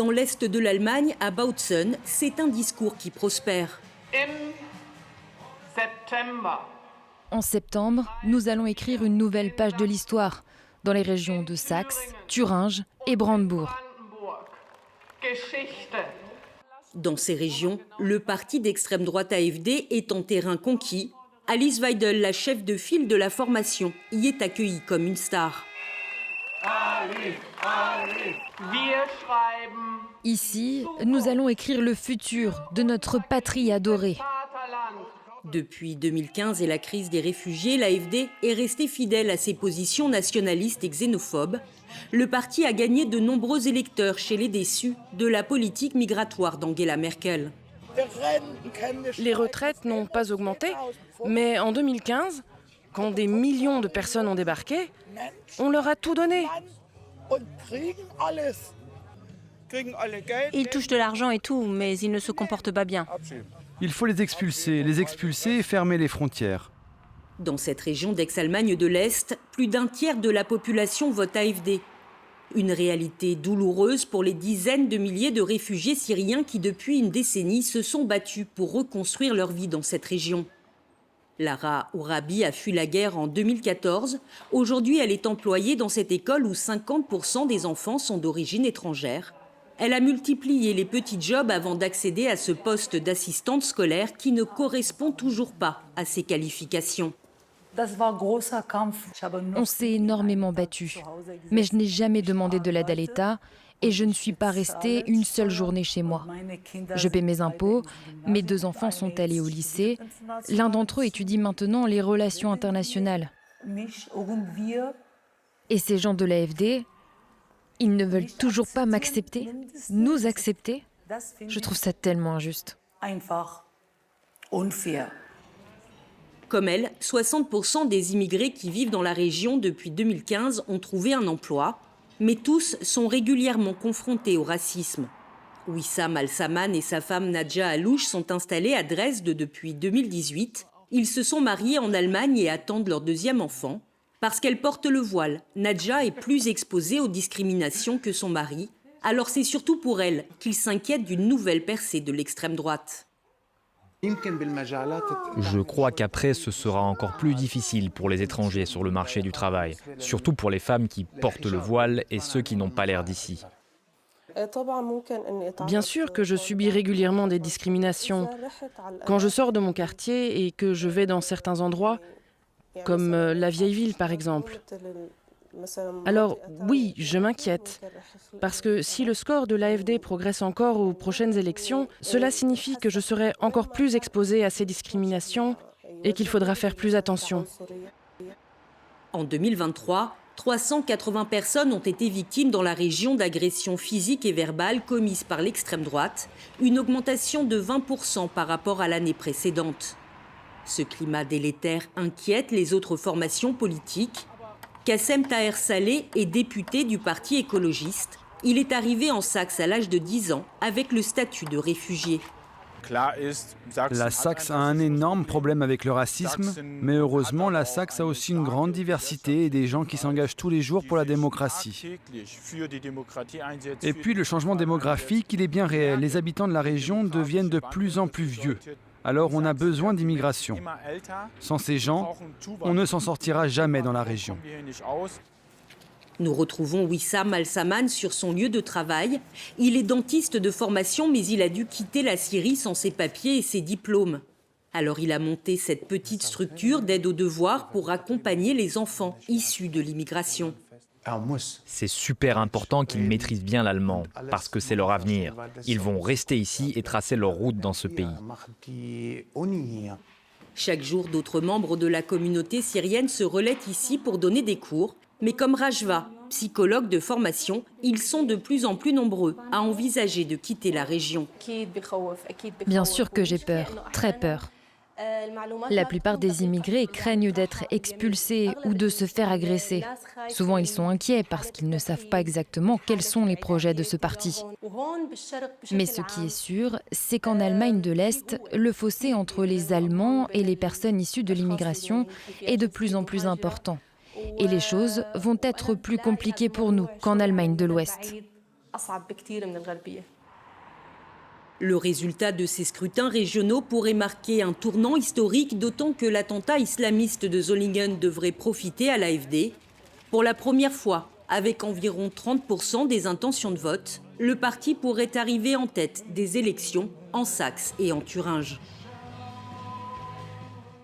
Dans l'est de l'Allemagne, à Bautzen, c'est un discours qui prospère. En septembre, nous allons écrire une nouvelle page de l'histoire dans les régions de Saxe, Thuringe et Brandebourg. Dans ces régions, le parti d'extrême droite AfD est en terrain conquis. Alice Weidel, la chef de file de la formation, y est accueillie comme une star. Ici, nous allons écrire le futur de notre patrie adorée. Depuis 2015 et la crise des réfugiés, l'AfD est restée fidèle à ses positions nationalistes et xénophobes. Le parti a gagné de nombreux électeurs chez les déçus de la politique migratoire d'Angela Merkel. Les retraites n'ont pas augmenté, mais en 2015, quand des millions de personnes ont débarqué, on leur a tout donné. Ils touchent de l'argent et tout, mais ils ne se comportent pas bien. Il faut les expulser et fermer les frontières. Dans cette région d'Aix-Allemagne de l'Est, plus d'un tiers de la population vote AfD. Une réalité douloureuse pour les dizaines de milliers de réfugiés syriens qui, depuis une décennie, se sont battus pour reconstruire leur vie dans cette région. Lara Ourabi a fui la guerre en 2014. Aujourd'hui, elle est employée dans cette école où 50% des enfants sont d'origine étrangère. Elle a multiplié les petits jobs avant d'accéder à ce poste d'assistante scolaire qui ne correspond toujours pas à ses qualifications. On s'est énormément battu, mais je n'ai jamais demandé de l'aide à l'État et je ne suis pas restée une seule journée chez moi. Je paie mes impôts, mes 2 enfants sont allés au lycée, l'un d'entre eux étudie maintenant les relations internationales. Et ces gens de l'AfD, ils ne veulent toujours pas m'accepter, nous accepter. Je trouve ça tellement injuste. Comme elle, 60% des immigrés qui vivent dans la région depuis 2015 ont trouvé un emploi, mais tous sont régulièrement confrontés au racisme. Wissam Al-Saman et sa femme Nadja Alouche sont installés à Dresde depuis 2018. Ils se sont mariés en Allemagne et attendent leur 2e enfant. Parce qu'elle porte le voile, Nadja est plus exposée aux discriminations que son mari. Alors c'est surtout pour elle qu'il s'inquiète d'une nouvelle percée de l'extrême droite. Je crois qu'après, ce sera encore plus difficile pour les étrangers sur le marché du travail, surtout pour les femmes qui portent le voile et ceux qui n'ont pas l'air d'ici. Bien sûr que je subis régulièrement des discriminations. Quand je sors de mon quartier et que je vais dans certains endroits, comme la vieille ville par exemple. Alors oui, je m'inquiète, parce que si le score de l'AfD progresse encore aux prochaines élections, cela signifie que je serai encore plus exposée à ces discriminations et qu'il faudra faire plus attention. En 2023, 380 personnes ont été victimes dans la région d'agressions physiques et verbales commises par l'extrême droite, une augmentation de 20% par rapport à l'année précédente. Ce climat délétère inquiète les autres formations politiques. Kassem Taher Saleh est député du parti écologiste. Il est arrivé en Saxe à l'âge de 10 ans avec le statut de réfugié. La Saxe a un énorme problème avec le racisme, mais heureusement, la Saxe a aussi une grande diversité et des gens qui s'engagent tous les jours pour la démocratie. Et puis le changement démographique, il est bien réel. Les habitants de la région deviennent de plus en plus vieux. Alors on a besoin d'immigration. Sans ces gens, on ne s'en sortira jamais dans la région. Nous retrouvons Wissam Al-Saman sur son lieu de travail. Il est dentiste de formation, mais il a dû quitter la Syrie sans ses papiers et ses diplômes. Alors il a monté cette petite structure d'aide aux devoirs pour accompagner les enfants issus de l'immigration. C'est super important qu'ils maîtrisent bien l'allemand, parce que c'est leur avenir. Ils vont rester ici et tracer leur route dans ce pays. Chaque jour, d'autres membres de la communauté syrienne se relaient ici pour donner des cours. Mais comme Rajva, psychologue de formation, ils sont de plus en plus nombreux à envisager de quitter la région. Bien sûr que j'ai peur, très peur. La plupart des immigrés craignent d'être expulsés ou de se faire agresser. Souvent, ils sont inquiets parce qu'ils ne savent pas exactement quels sont les projets de ce parti. Mais ce qui est sûr, c'est qu'en Allemagne de l'Est, le fossé entre les Allemands et les personnes issues de l'immigration est de plus en plus important. Et les choses vont être plus compliquées pour nous qu'en Allemagne de l'Ouest. Le résultat de ces scrutins régionaux pourrait marquer un tournant historique, d'autant que l'attentat islamiste de Solingen devrait profiter à l'AfD. Pour la première fois, avec environ 30% des intentions de vote, le parti pourrait arriver en tête des élections en Saxe et en Thuringe.